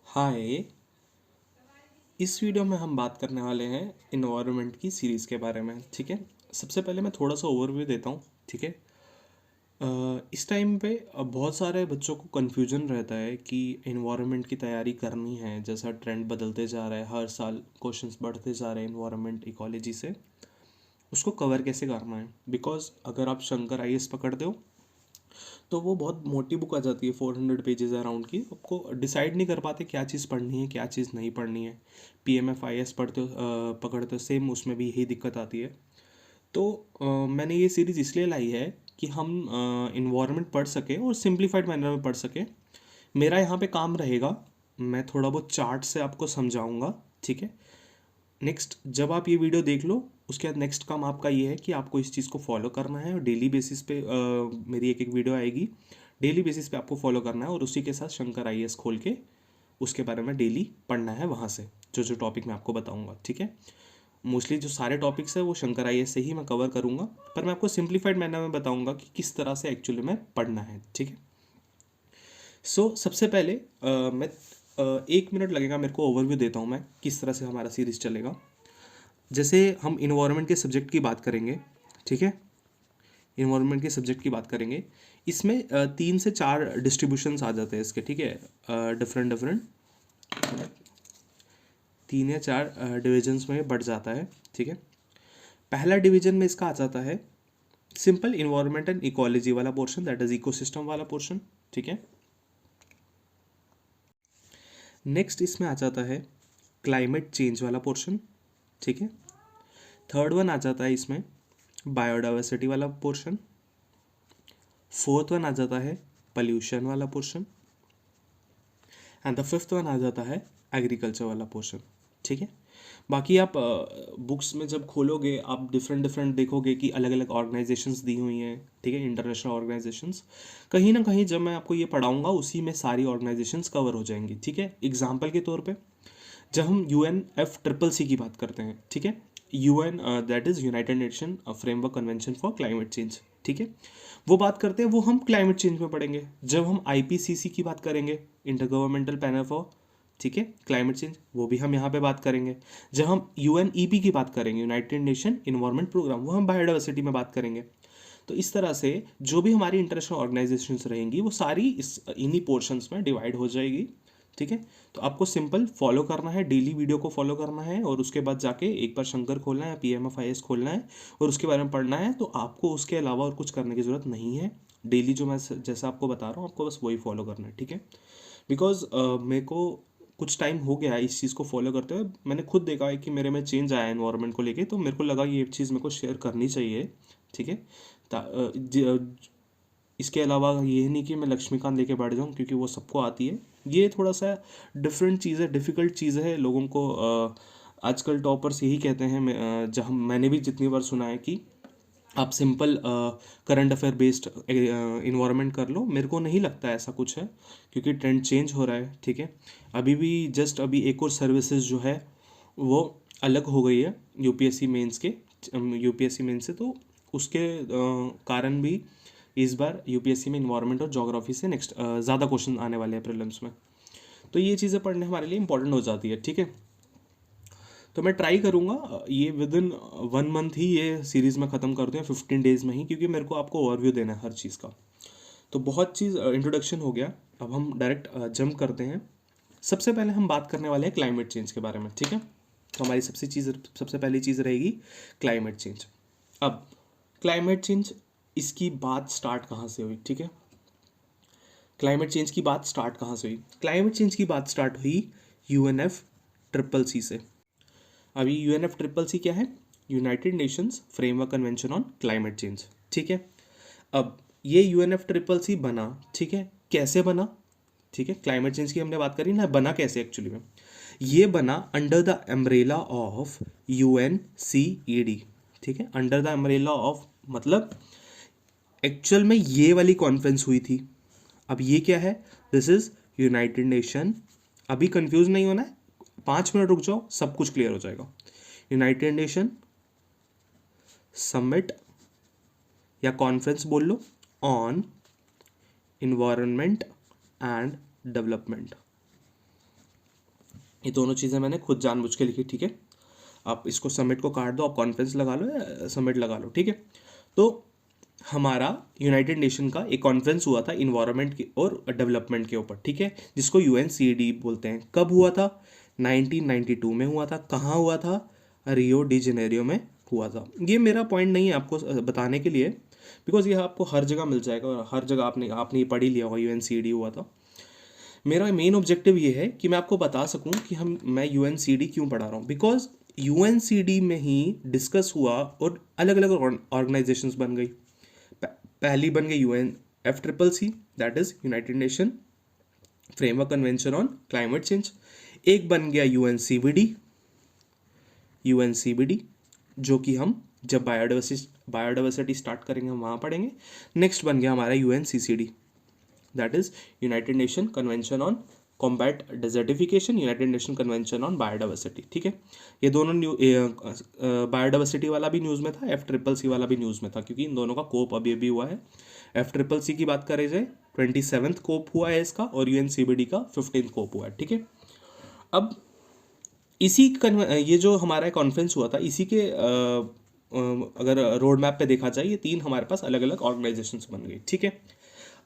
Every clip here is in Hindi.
हाय। इस वीडियो में हम बात करने वाले हैं इन्वायरमेंट की सीरीज़ के बारे में। ठीक है। सबसे पहले मैं थोड़ा सा ओवरव्यू देता हूँ। ठीक है। इस टाइम पे बहुत सारे बच्चों को कन्फ्यूजन रहता है कि इन्वायरमेंट की तैयारी करनी है। जैसा ट्रेंड बदलते जा रहा है, हर साल क्वेश्चंस बढ़ते जा रहे हैं इन्वायरमेंट इकोलॉजी से, उसको कवर कैसे करना है। बिकॉज अगर आप शंकर आईएएस पकड़ते हो तो वो बहुत मोटी बुक आ जाती है, 400 पेजेस अराउंड की। आपको डिसाइड नहीं कर पाते क्या चीज़ पढ़नी है, क्या चीज़ नहीं पढ़नी है। PMFIS पढ़ते हो, पकड़ते हो, सेम उसमें भी यही दिक्कत आती है। तो मैंने ये सीरीज़ इसलिए लाई है कि हम इन्वायरमेंट पढ़ सकें और सिंप्लीफाइड मैनर में पढ़ सकें। मेरा यहाँ पे काम रहेगा, मैं थोड़ा बहुत चार्ट से आपको समझाऊंगा। ठीक है। नेक्स्ट जब आप ये वीडियो देख लो, उसके बाद नेक्स्ट काम आपका ये है कि आपको इस चीज़ को फॉलो करना है और डेली बेसिस पे मेरी एक एक वीडियो आएगी। डेली बेसिस पे आपको फॉलो करना है और उसी के साथ शंकर आईएएस खोल के उसके बारे में डेली पढ़ना है वहाँ से, जो जो टॉपिक मैं आपको बताऊँगा। ठीक है। मोस्टली जो सारे टॉपिक्स है वो शंकर आईएएस से ही मैं कवर करूँगा, पर मैं आपको सिंप्लीफाइड मैनर में बताऊँगा कि किस तरह से एक्चुअली में पढ़ना है। ठीक है। सबसे पहले मैं 1 मिनट लगेगा मेरे को, ओवरव्यू देता हूँ मैं किस तरह से हमारा सीरीज़ चलेगा। जैसे हम इन्वायरमेंट के सब्जेक्ट की बात करेंगे। ठीक है। इन्वायरमेंट के सब्जेक्ट की बात करेंगे, इसमें 3 से 4 डिस्ट्रीब्यूशंस आ जाते हैं इसके। ठीक है। डिफरेंट डिफरेंट 3 या 4 डिविजन्स में बढ़ जाता है। ठीक है। पहला डिवीजन में इसका आ जाता है सिंपल इन्वायरमेंट एंड इकोलॉजी वाला पोर्शन, दैट इज इकोसिस्टम वाला पोर्शन। ठीक है। नेक्स्ट इसमें आ जाता है क्लाइमेट चेंज वाला पोर्शन। ठीक है। थर्ड वन आ जाता है इसमें बायोडाइवर्सिटी वाला पोर्शन। फोर्थ वन आ जाता है पॉल्यूशन वाला portion. And the fifth one आ जाता है एग्रीकल्चर वाला पोर्शन। ठीक है। बाकी आप बुक्स में जब खोलोगे आप डिफरेंट डिफरेंट देखोगे कि अलग अलग ऑर्गेनाइजेशंस दी हुई हैं। ठीक है। इंटरनेशनल ऑर्गेनाइजेशंस, कहीं ना कहीं जब मैं आपको ये पढ़ाऊंगा उसी में सारी ऑर्गेनाइजेशंस कवर हो जाएंगी। ठीक है। एग्जाम्पल के तौर पे जब हम UNFCCC की बात करते हैं, ठीक है, UN that is United nation framework convention for climate change. ठीक है। वो बात करते हैं, वो हम क्लाइमेट चेंज में पढ़ेंगे। जब हम IPCC की बात करेंगे, इंटर गवर्नमेंटल पैनल फॉर, ठीक है, क्लाइमेट चेंज, वो भी हम यहाँ पे बात करेंगे। जब हम UNEP की बात करेंगे, यूनाइटेड नेशन इन्वायरमेंट प्रोग्राम, वो हम बायोडाइवर्सिटी में बात करेंगे। तो इस तरह से जो भी हमारी इंटरनेशनल ऑर्गेनाइजेशंस रहेंगी वो सारी इस इन्हीं पोर्शंस में डिवाइड हो जाएगी। ठीक है। तो आपको सिंपल फॉलो करना है, डेली वीडियो को फॉलो करना है और उसके बाद जाके एक बार शंकर खोलना है, PMFIS खोलना है और उसके बारे में पढ़ना है। तो आपको उसके अलावा और कुछ करने की ज़रूरत नहीं है। डेली जो मैं जैसा आपको बता रहा हूँ आपको बस वही फॉलो करना है। ठीक है। बिकॉज मेरे को कुछ टाइम हो गया है इस चीज़ को फॉलो करते हुए, मैंने खुद देखा है कि मेरे में चेंज आया है एनवायरनमेंट को लेके, तो मेरे को लगा ये चीज़ मेरे को शेयर करनी चाहिए। ठीक है। इसके अलावा ये नहीं कि मैं लक्ष्मीकांत लेके बैठ जाऊँ क्योंकि वो सबको आती है। ये थोड़ा सा डिफरेंट चीज़ है, डिफ़िकल्ट चीज़ है लोगों को। आजकल टॉपर्स यही कहते हैं, जहाँ मैंने भी जितनी बार सुना है कि आप simple current affair based environment कर लो। मेरे को नहीं लगता ऐसा कुछ है, क्योंकि ट्रेंड चेंज हो रहा है। ठीक है। अभी भी जस्ट अभी एक और सर्विसेज जो है वो अलग हो गई है UPSC मेंस के, UPSC मेंस से। तो उसके कारण भी इस बार UPSC में इन्वायरमेंट और जोग्राफी से नेक्स्ट ज़्यादा क्वेश्चन आने वाले हैं प्रीलिम्स में। तो ये चीज़ें पढ़ने हमारे लिए इंपॉर्टेंट हो जाती है। ठीक है। तो मैं ट्राई करूँगा ये विद इन 1 मंथ ही ये सीरीज़ में ख़त्म कर दूँ, 15 डेज़ में ही, क्योंकि मेरे को आपको ओवरव्यू देना है हर चीज़ का। तो बहुत चीज़ इंट्रोडक्शन हो गया, अब हम डायरेक्ट जंप करते हैं। सबसे पहले हम बात करने वाले हैं क्लाइमेट चेंज के बारे में। ठीक है। तो हमारी सबसे पहली चीज़ रहेगी क्लाइमेट चेंज। अब क्लाइमेट चेंज, इसकी बात स्टार्ट कहाँ से हुई। ठीक है। क्लाइमेट चेंज की बात स्टार्ट कहाँ से हुई? क्लाइमेट चेंज की बात स्टार्ट हुई UNFCCC से। अभी UNFCCC क्या है? United Nations framework convention on climate change. ठीक है। अब ये UNFCCC बना, ठीक है, कैसे बना? ठीक है, क्लाइमेट चेंज की हमने बात करी ना, बना कैसे एक्चुअली में? ये बना under the umbrella of UNCED। ठीक है। अंडर द अम्ब्रेला ऑफ मतलब एक्चुअल में ये वाली कॉन्फ्रेंस हुई थी। अब ये क्या है? This is United nation. अभी कंफ्यूज नहीं होना है, 5 मिनट रुक जाओ, सब कुछ क्लियर हो जाएगा। यूनाइटेड नेशन समिट या कॉन्फ्रेंस बोल लो, ऑन इन्वायरमेंट एंड डेवलपमेंट। ये दोनों चीज़ें मैंने खुद जानबूझ के लिखी, ठीक है। आप इसको सबमिट को काट दो, आप कॉन्फ्रेंस लगा लो या सबमिट लगा लो, ठीक है। तो हमारा यूनाइटेड नेशन का एक कॉन्फ्रेंस हुआ था इन्वायरमेंट के और डेवलपमेंट के ऊपर, ठीक है, जिसको यूएनसीडी बोलते हैं। कब हुआ था? 1992 में हुआ था। कहाँ हुआ था? रियो डी जेनेरियो में हुआ था। ये मेरा पॉइंट नहीं है आपको बताने के लिए, बिकॉज ये आपको हर जगह मिल जाएगा और हर जगह आपने ये पढ़ ही लिया होगा यूएनसीडी हुआ था। मेरा मेन ऑब्जेक्टिव ये है कि मैं आपको बता सकूं कि मैं यूएनसीडी क्यों पढ़ा रहा हूँ, बिकॉज यूएनसीडी में ही डिस्कस हुआ और अलग अलग ऑर्गेनाइजेशंस बन गई। पहली बन गई UNFCCC, that is United nation framework convention on climate change. एक बन गया यूएनसीबीडी, जो कि हम जब बायोडाइवर्सिटी स्टार्ट करेंगे हम वहाँ पढ़ेंगे। नेक्स्ट बन गया हमारा UNCCD, that is United nation convention on combat desertification, United nation convention on biodiversity, ठीक है। ये दोनों बायोडाइवर्सिटी वाला भी न्यूज़ में था, FCCC वाला भी न्यूज़ में था, क्योंकि इन दोनों का कोप अभी अभी हुआ है। FCCC की बात करें जाए 27th कोप हुआ है इसका, और UNCBD का 15th कोप हुआ है, ठीक है। अब ये जो हमारा कॉन्फ्रेंस हुआ था, इसी के अगर रोड मैप पे देखा जाए, ये 3 हमारे पास अलग अलग ऑर्गेनाइजेशंस बन गई, ठीक है।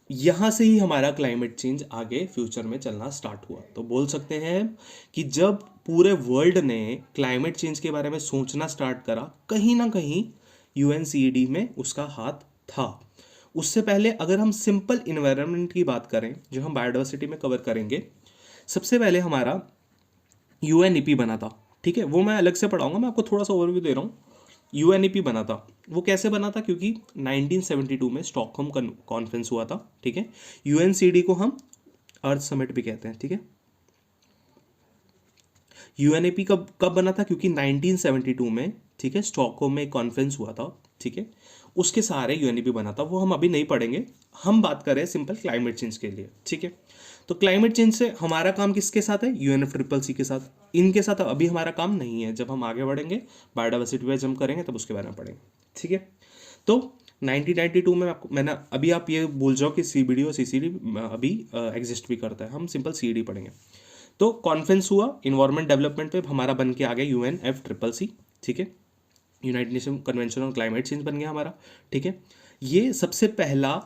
यहाँ से ही हमारा क्लाइमेट चेंज आगे फ्यूचर में चलना स्टार्ट हुआ। तो बोल सकते हैं कि जब पूरे वर्ल्ड ने क्लाइमेट चेंज के बारे में सोचना स्टार्ट करा, कहीं ना कहीं UNCED में उसका हाथ था। उससे पहले अगर हम सिंपल इन्वायरमेंट की बात करें, जो हम बायोडाइवर्सिटी में कवर करेंगे, सबसे पहले हमारा UNEP बना था, ठीक है। वो मैं अलग से पढ़ाऊंगा, मैं आपको थोड़ा सा ओवरव्यू दे रहा हूँ। UNEP बना था, वो कैसे बना था? क्योंकि 1972 में स्टॉकहोम कॉन्फ्रेंस हुआ था, ठीक है। UNCD को हम अर्थ समिट भी कहते हैं, ठीक है। UNEP कब कब बना था? क्योंकि 1972 में, ठीक है, स्टॉकहोम में एक कॉन्फ्रेंस हुआ था, ठीक है। उसके सहारे UNEP बना था। वो हम अभी नहीं पढ़ेंगे, हम बात करें सिंपल क्लाइमेट चेंज के लिए, ठीक है। तो क्लाइमेट चेंज से हमारा काम किसके साथ है? UNFCCC के साथ। इनके साथ अभी हमारा काम नहीं है, जब हम आगे बढ़ेंगे बायोडाइवर्सिटी पे जम करेंगे तब उसके बारे में पढ़ेंगे, ठीक है। तो 1992 में मैंने अभी आप ये भूल जाओ कि CBD और CCD अभी एग्जिस्ट भी करता है, हम सिंपल CD पढ़ेंगे। तो कॉन्फ्रेंस हुआ इन्वायरमेंट डेवलपमेंट पे, हमारा बन के आ गया UNFCCC, ठीक है। United nation convention on climate change बन गया हमारा, ठीक है। ये सबसे पहला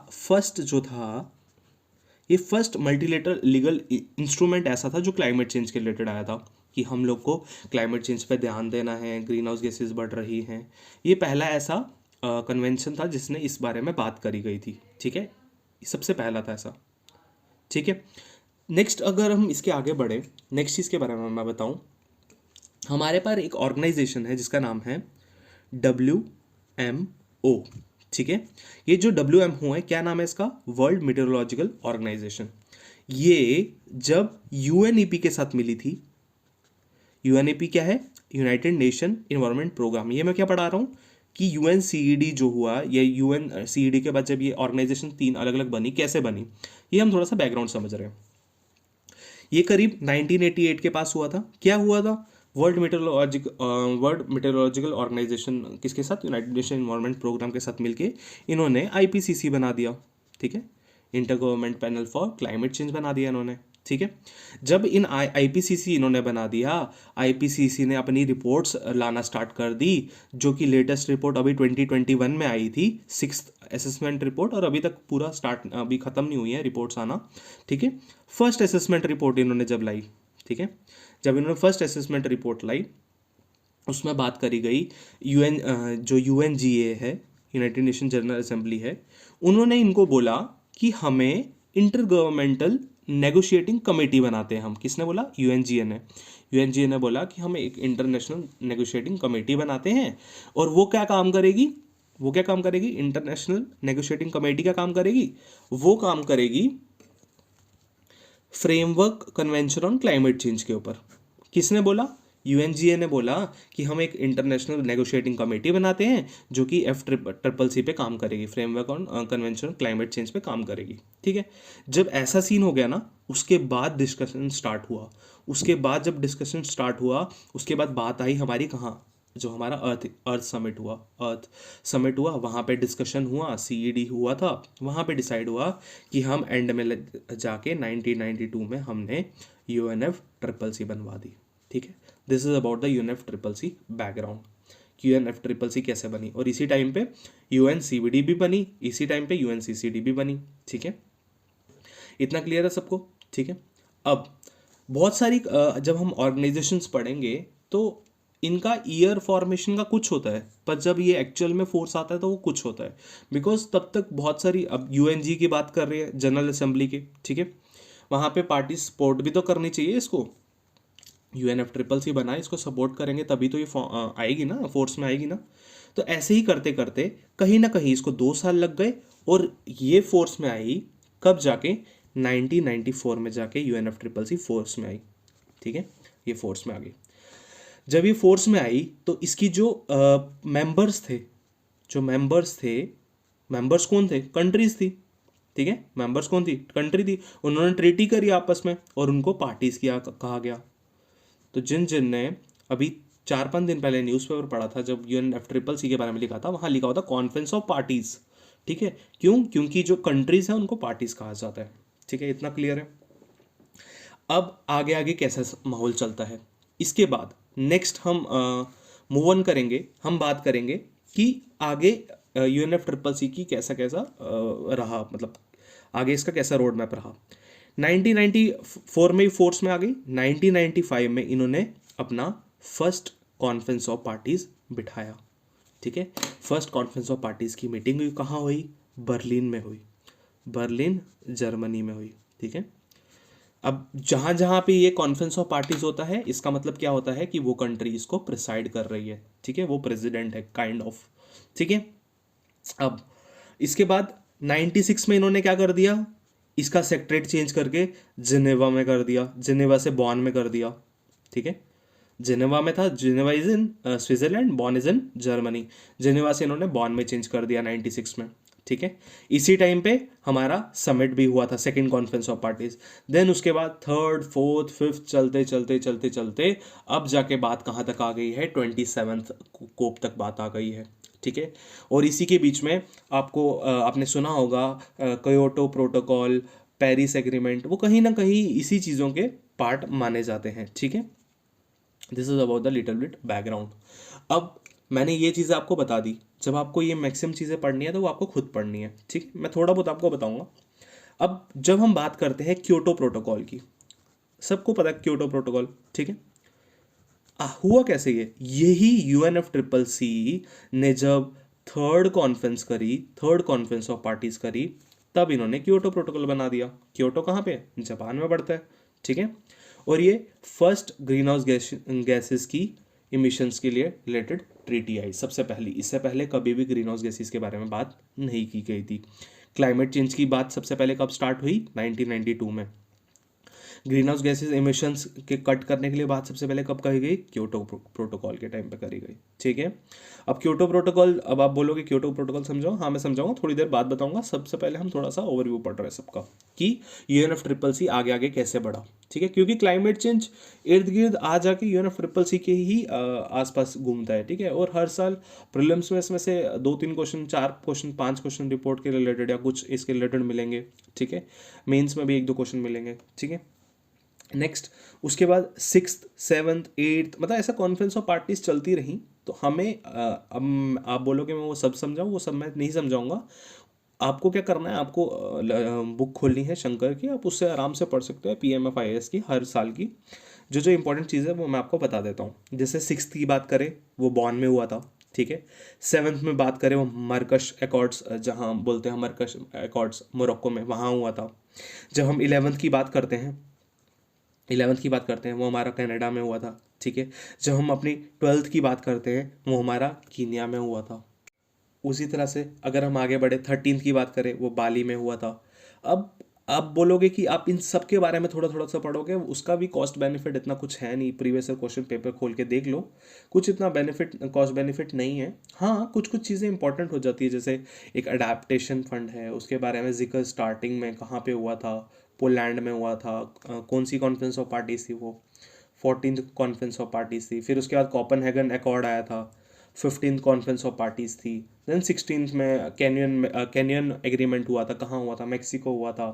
ये फर्स्ट मल्टीलेटरल लीगल इंस्ट्रूमेंट ऐसा था जो क्लाइमेट चेंज के रिलेटेड आया था, कि हम लोग को क्लाइमेट चेंज पे ध्यान देना है, ग्रीन हाउस गैसेज बढ़ रही हैं। ये पहला ऐसा कन्वेंशन था जिसने इस बारे में बात करी गई थी, ठीक है। सबसे पहला था ऐसा, ठीक है। नेक्स्ट अगर हम इसके आगे बढ़े, नेक्स्ट चीज़ के बारे में मैं बताऊं, हमारे पास एक ऑर्गेनाइजेशन है जिसका नाम है WMO, ठीक है। ये जो WMO है, क्या नाम है इसका? World Meteorological Organization. ये जब UNEP के साथ मिली थी, UNEP क्या है? United Nation Environment Programme. ये मैं क्या पढ़ा रहा हूँ कि UNCED जो हुआ, ये UNCED के बाद जब ये ऑर्गेनाइजेशन 3 अलग अलग बनी, कैसे बनी, ये हम थोड़ा सा बैकग्राउंड समझ रहे हैं। ये करीब 1988 के पास हुआ था। क्या हुआ था? वर्ल्ड मेटेरोलॉजिकल ऑर्गेनाइजेशन किसके साथ? यूनाइटेड नेशन इन्वायरमेंट प्रोग्राम के साथ मिलके इन्होंने IPCC बना दिया, ठीक है। Inter government panel for climate change बना दिया इन्होंने, ठीक है। जब इन IPCC इन्होंने बना दिया, IPCC ने अपनी रिपोर्ट्स लाना स्टार्ट कर दी, जो कि लेटेस्ट रिपोर्ट अभी 2021 में आई थी, 6th असेसमेंट रिपोर्ट, और अभी तक पूरा अभी ख़त्म नहीं हुई है रिपोर्ट्स आना, ठीक है। फर्स्ट असेसमेंट रिपोर्ट इन्होंने जब लाई, ठीक है, जब इन्होंने फर्स्ट असेसमेंट रिपोर्ट लाई, उसमें बात करी गई जो UNGA है, यूनाइटेड नेशन जनरल असेंबली है, उन्होंने इनको बोला कि हमें इंटर गवर्नमेंटल नेगोशिएटिंग कमेटी बनाते हैं हम। किसने बोला? UNGA ने। UNGA ने बोला कि हम एक इंटरनेशनल नेगोशिएटिंग कमेटी बनाते हैं, और वो क्या काम करेगी? इंटरनेशनल नेगोशिएटिंग कमेटी क्या काम करेगी? वो काम करेगी framework convention on climate change के ऊपर। किसने बोला? UNGA ने बोला कि हम एक इंटरनेशनल नेगोशिएटिंग कमेटी बनाते हैं जो कि FCCC पे काम करेगी, framework on convention climate change पे काम करेगी, ठीक है। जब ऐसा सीन हो गया ना, उसके बाद डिस्कशन स्टार्ट हुआ। उसके बाद बात आई हमारी कहाँ? जो हमारा अर्थ समिट हुआ वहाँ पे डिस्कशन हुआ, CED हुआ था, वहाँ पे डिसाइड हुआ कि हम एंड में जाके 1992 में हमने UNFCCC बनवा दी। ठीक है, this is about the UNFCCC background कि UNFCCC कैसे बनी, और इसी टाइम पे UNCBD भी बनी, इसी टाइम पे UNCCD भी बनी। ठीक है, इतना क्लियर है सबको? ठीक है, अब बहुत सारी जब हम ऑर्गेनाइजेशंस पढ़ेंगे तो इनका ईयर फॉर्मेशन का कुछ होता है, पर जब ये एक्चुअल में फोर्स आता है तो वो कुछ होता है, बिकॉज तब तक बहुत सारी, अब UNG की बात कर रहे हैं, जनरल असेंबली की। ठीक है, वहाँ पे पार्टी सपोर्ट भी तो करनी चाहिए इसको, UNFCCC बना, इसको सपोर्ट करेंगे तभी तो ये आएगी ना, फोर्स में आएगी ना। तो ऐसे ही करते करते कहीं ना कहीं इसको 2 साल लग गए, और ये फोर्स में आई कब जाके 1994 में जाके UNFCCC फोर्स में आई। ठीक है, ये फोर्स में आ गई। जब ये फोर्स में आई तो इसकी जो मेंबर्स थे, मेंबर्स कौन थे? कंट्रीज थी। ठीक है, मेंबर्स कौन थी? कंट्री थी। उन्होंने ट्रीटी करी आपस में और उनको पार्टीज किया कहा गया। तो जिन जिन ने अभी 4-5 दिन पहले न्यूज़पेपर पढ़ा था, जब UNFCCC के बारे में लिखा था, वहाँ लिखा होता कॉन्फ्रेंस ऑफ पार्टीज। ठीक है, क्यों? क्योंकि जो कंट्रीज हैं उनको पार्टीज कहा जाता है। ठीक है, इतना क्लियर है? अब आगे आगे कैसा माहौल चलता है, इसके बाद नेक्स्ट हम मूव ऑन करेंगे, हम बात करेंगे कि आगे UNFCCC की कैसा कैसा रहा, मतलब आगे इसका कैसा रोड मैप रहा। 1994 में फोर्स में आ गई, 1995 में इन्होंने अपना फर्स्ट कॉन्फ्रेंस ऑफ पार्टीज बिठाया। ठीक है, फर्स्ट कॉन्फ्रेंस ऑफ पार्टीज की मीटिंग हुई, कहाँ हुई? बर्लिन में हुई, बर्लिन जर्मनी में हुई। ठीक है, अब जहां जहां पे ये कॉन्फ्रेंस ऑफ पार्टीज होता है, इसका मतलब क्या होता है कि वो कंट्री इसको प्रिसाइड कर रही है। ठीक है, वो प्रेसिडेंट है काइंड ऑफ। ठीक है, अब इसके बाद 96 में इन्होंने क्या कर दिया? इसका सेक्रेटरेट चेंज करके जिनेवा में कर दिया, जिनेवा से बॉन में कर दिया। ठीक है, जिनेवा में था, Geneva is in Switzerland, Bonn is in Germany. Geneva से इन्होंने बॉन में चेंज कर दिया 96 में। ठीक है, इसी टाइम पे हमारा समिट भी हुआ था, second conference of parties. Then उसके बाद थर्ड, फोर्थ, फिफ्थ चलते चलते चलते चलते अब जाके बात कहाँ तक आ गई है? 27 कोप तक बात आ गई है। ठीक है, और इसी के बीच में आपको आपने सुना होगा क्योटो प्रोटोकॉल, पेरिस एग्रीमेंट, वो कहीं ना कहीं इसी चीज़ों के पार्ट माने जाते हैं। ठीक है, this is about the little bit background. अब मैंने ये चीज़ें आपको बता दी, जब आपको ये मैक्सिमम चीज़ें पढ़नी है तो वो आपको खुद पढ़नी है। ठीक है, मैं थोड़ा बहुत आपको बताऊंगा। अब जब हम बात करते हैं क्योटो प्रोटोकॉल की, सबको पता है क्योटो प्रोटोकॉल। ठीक है, हुआ कैसे ये? यही UNFCCC ने जब थर्ड कॉन्फ्रेंस ऑफ पार्टीज करी, तब इन्होंने क्योटो प्रोटोकॉल बना दिया। क्योटो कहाँ पे? जापान में पड़ता है। ठीक है, और ये फर्स्ट ग्रीन हाउस गैसेस की इमिशंस के लिए रिलेटेड ट्रीटी आई सबसे पहली। इससे पहले कभी भी ग्रीन हाउस गैसेस के बारे में बात नहीं की गई थी। क्लाइमेट चेंज की बात सबसे पहले कब स्टार्ट हुई? 1992 में। ग्रीन हाउस गैसेज एमिशंस के कट करने के लिए बात सबसे पहले कब कही गई? क्योटो प्रोटोकॉल के टाइम पे करी गई। ठीक है, अब क्योटो प्रोटोकॉल, अब आप बोलोगे क्योटो प्रोटोकॉल समझाओ। हाँ, मैं समझाऊंगा, थोड़ी देर बाद बताऊंगा। सबसे पहले हम थोड़ा सा ओवरव्यू पढ़ रहे हैं सबका कि UNFCCC आगे आगे कैसे बढ़ा। ठीक है, क्योंकि क्लाइमेट चेंज इर्द गिर्द आ जाके UNFCCC के ही आसपास घूमता है। ठीक है, और हर साल प्रीलिम्स में इसमें से 2-3 क्वेश्चन, 4 क्वेश्चन, 5 क्वेश्चन रिपोर्ट के रिलेटेड या कुछ इसके रिलेटेड मिलेंगे। ठीक है, मेंस में भी 1-2 क्वेश्चन मिलेंगे। ठीक है, नेक्स्ट उसके बाद 6th 7th 8th, मतलब ऐसा कॉन्फ्रेंस ऑफ पार्टीज चलती रही। तो हमें अब आप बोलोगे मैं वो सब समझाऊँ, वो सब मैं नहीं समझाऊंगा। आपको क्या करना है? आपको बुक खोलनी है शंकर की, आप उससे आराम से पढ़ सकते हो PMFIS की हर साल की जो जो इंपॉर्टेंट चीज़ है वो मैं आपको बता देता हूँ। जैसे 6th की बात करें, वो बॉन में हुआ था। ठीक है, 7th में बात करें, वो मरकश एकॉर्ड्स, जहाँ बोलते हैं मरकश एकॉर्ड्स, मोरक्को में, वहाँ हुआ था। जब हम 11th की बात करते हैं, वो हमारा कनाडा में हुआ था। ठीक है, जब हम अपनी 12th की बात करते हैं, वो हमारा कीनिया में हुआ था। उसी तरह से अगर हम आगे बढ़े 13th की बात करें, वो बाली में हुआ था। अब आप बोलोगे कि आप इन सब के बारे में थोड़ा थोड़ा सा पढ़ोगे, उसका भी कॉस्ट बेनिफिट इतना कुछ है नहीं। प्रीवियस क्वेश्चन पेपर खोल के देख लो, कुछ इतना कॉस्ट बेनिफिट नहीं है। हाँ, कुछ कुछ चीज़ें इंपॉर्टेंट हो जाती है, जैसे एक अडेप्टेशन फंड है, उसके बारे में जिक्र स्टार्टिंग में कहाँ पे हुआ था, पोलैंड में हुआ था, कौन सी कॉन्फ्रेंस ऑफ पार्टीज थी वो। 14th कॉन्फ्रेंस ऑफ पार्टीज थी, फिर उसके बाद कोपेनहेगन अकॉर्ड आया था, 15th कॉन्फ्रेंस ऑफ पार्टीज थी, देन 16th में कैनियन एग्रीमेंट हुआ था, कहाँ हुआ था, मैक्सिको हुआ था,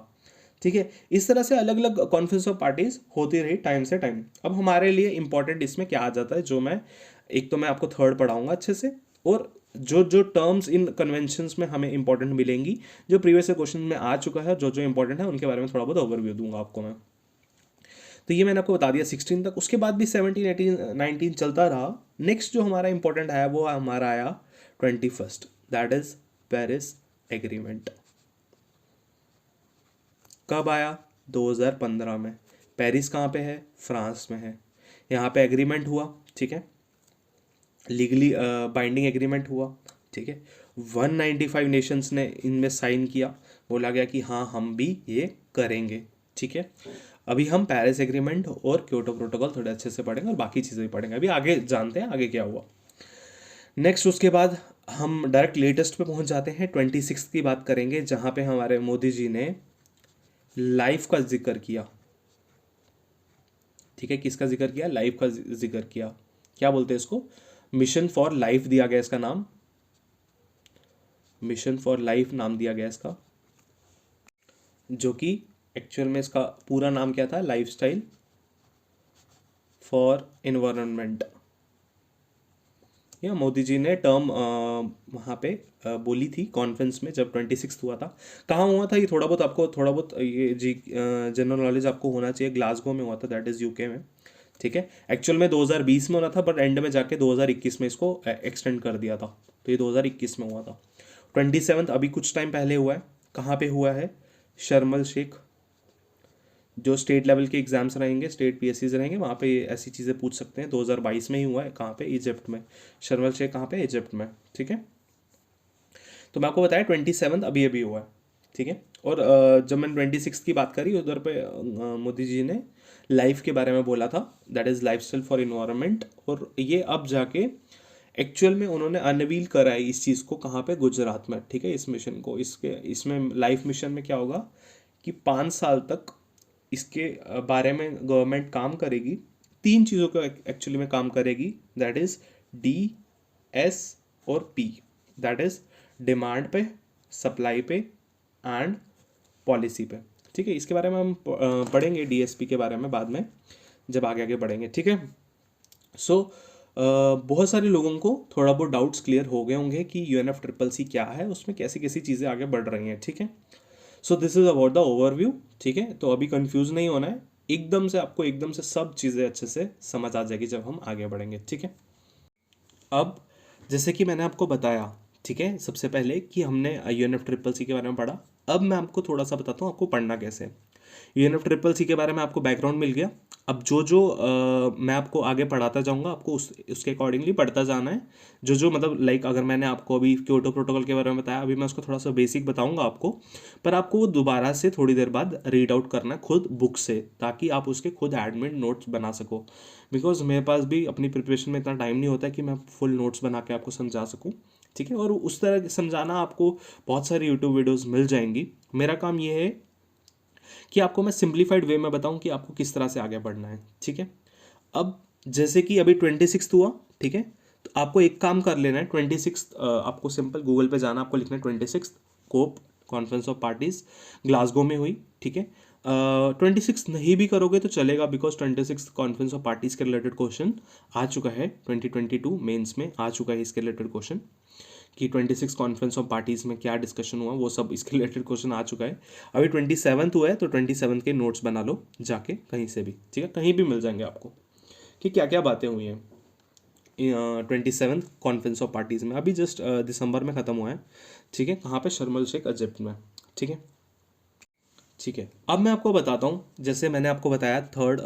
ठीक है। इस तरह से अलग अलग कॉन्फ्रेंस ऑफ पार्टीज होती रही टाइम से टाइम। अब हमारे लिए इंपॉर्टेंट इसमें क्या आ जाता है, जो मैं एक तो मैं आपको थर्ड पढ़ाऊंगा अच्छे से, और जो जो टर्म्स इन कन्वेंशंस में हमें इंपॉर्टेंट मिलेंगी, जो प्रीवियस क्वेश्चन में आ चुका है, जो जो इंपॉर्टेंट है उनके बारे में थोड़ा बहुत ओवरव्यू दूंगा आपको मैं। तो ये मैंने आपको बता दिया 16 तक। उसके बाद भी 17, 18, 19 चलता रहा। नेक्स्ट जो हमारा इंपॉर्टेंट है वो हमारा आया 21st, that is Paris agreement. कब आया? 2015 में। पेरिस कहाँ पे है? फ्रांस में है। यहाँ पे एग्रीमेंट हुआ, ठीक है, लीगली बाइंडिंग एग्रीमेंट हुआ, ठीक है। 195 नेशंस ने इनमें साइन किया, बोला गया कि हाँ हम भी ये करेंगे, ठीक है। अभी हम पेरिस एग्रीमेंट और क्योटो प्रोटोकॉल थोड़े अच्छे से पढ़ेंगे और बाकी चीज़ें भी पढ़ेंगे। अभी आगे जानते हैं आगे क्या हुआ। नेक्स्ट उसके बाद हम डायरेक्ट लेटेस्ट पे पहुंच जाते हैं, 26 की बात करेंगे, जहाँ पे हमारे मोदी जी ने लाइफ का जिक्र किया, ठीक है। किसका जिक्र किया? लाइफ का जिक्र किया। क्या बोलते हैं इसको? मिशन फॉर लाइफ दिया गया इसका नाम, मिशन फॉर लाइफ नाम दिया गया इसका, जो कि एक्चुअल में इसका पूरा नाम क्या था? Lifestyle for environment. या मोदी जी ने टर्म वहाँ पे बोली थी कॉन्फ्रेंस में, जब 26 हुआ था। कहाँ हुआ था ये थोड़ा बहुत आपको, थोड़ा बहुत ये जी जनरल नॉलेज आपको होना चाहिए। ग्लासगो में हुआ था, दैट इज़ यूके में, ठीक है। एक्चुअल में 2020 में होना था, बट एंड में जाके 2021 में इसको एक्सटेंड कर दिया था, तो ये 2021 में हुआ था। 27 अभी कुछ टाइम पहले हुआ है। कहाँ पे हुआ है? शर्म एल शेख। जो स्टेट लेवल के एग्जाम्स रहेंगे, स्टेट पीएससीज रहेंगे, वहाँ पे ऐसी चीज़ें पूछ सकते हैं। 2022 में ही हुआ है। कहाँ पे? इजिप्ट में। शर्म एल शेख कहाँ पे? इजिप्ट में, ठीक है। तो मैं आपको बताया 27 अभी अभी हुआ है, ठीक है। और जब मैंने 26 की बात करी, उधर पे मोदी जी ने लाइफ के बारे में बोला था, that is life style for environment. और ये अब जाके एक्चुअल में उन्होंने अनवील करा है इस चीज़ को, कहाँ पे? गुजरात में, ठीक है। इस मिशन को, इसमें लाइफ मिशन में क्या होगा कि 5 साल तक इसके बारे में गवर्नमेंट काम करेगी। 3 चीज़ों को एक्चुअली में काम करेगी, दैट इज़ डी, एस और पी, दैट इज़ डिमांड पे, सप्लाई पे एंड पॉलिसी पे, ठीक है। इसके बारे में हम पढ़ेंगे डीएसपी के बारे में बाद में, जब आगे आगे बढ़ेंगे, ठीक है। सो बहुत सारे लोगों को थोड़ा बहुत डाउट्स क्लियर हो गए होंगे कि UNFCCC क्या है, उसमें कैसी कैसी चीज़ें आगे बढ़ रही हैं, ठीक है। So this is about the overview, ठीक है। तो अभी कंफ्यूज नहीं होना है, एकदम से आपको एकदम से सब चीज़ें अच्छे से समझ आ जाएगी जब हम आगे बढ़ेंगे, ठीक है। अब जैसे कि मैंने आपको बताया, ठीक है, सबसे पहले कि हमने UNFCCC के बारे में पढ़ा। अब मैं आपको थोड़ा सा बताता हूँ आपको पढ़ना कैसे है। UNFCCC के बारे में आपको बैकग्राउंड मिल गया। अब जो जो मैं आपको आगे पढ़ाता जाऊंगा, आपको उसके अकॉर्डिंगली पढ़ता जाना है। जो जो मतलब लाइक अगर मैंने आपको अभी क्योटो प्रोटोकॉल के बारे में बताया, अभी मैं उसको थोड़ा सा बेसिक बताऊंगा आपको, पर आपको वो दोबारा से थोड़ी देर बाद रीड आउट करना है खुद बुक से, ताकि आप उसके खुद एडमिट नोट्स बना सको। बिकॉज मेरे पास भी अपनी प्रिपरेशन में इतना टाइम नहीं होता है कि मैं फुल नोट्स बना के आपको समझा सकूँ, ठीक है। और उस तरह समझाना, आपको बहुत सारी यूट्यूब वीडियोज़ मिल जाएंगी। मेरा काम ये है कि आपको मैं सिंप्लीफाइड वे में बताऊं कि आपको किस तरह से आगे बढ़ना है, ठीक है। अब जैसे कि अभी 26 हुआ, ठीक है, तो आपको एक काम कर लेना है। 26 आपको सिंपल गूगल पे जाना, आपको लिखना है 26 कोप कॉन्फ्रेंस ऑफ पार्टीज ग्लासगो में हुई, ठीक है। 26 नहीं भी करोगे तो चलेगा, बिकॉज 26 कॉन्फ्रेंस ऑफ पार्टीज के रिलेटेड क्वेश्चन आ चुका है। 2022 मेंस में आ चुका है इसके रिलेटेड क्वेश्चन, कि 26 कॉन्फ्रेंस ऑफ पार्टीज़ में क्या डिस्कशन हुआ, वो सब इसके रिलेटेड क्वेश्चन आ चुका है। अभी 27 हुआ है, तो 27 के नोट्स बना लो जाके कहीं से भी, ठीक है, कहीं भी मिल जाएंगे आपको कि क्या क्या बातें हुई हैं 27 कॉन्फ्रेंस ऑफ पार्टीज़ में। अभी जस्ट दिसंबर में ख़त्म हुआ है, ठीक है। कहाँ पे? शर्म एल शेख इजिप्ट में, ठीक है, ठीक है। अब मैं आपको बताता हूँ, जैसे मैंने आपको बताया थर्ड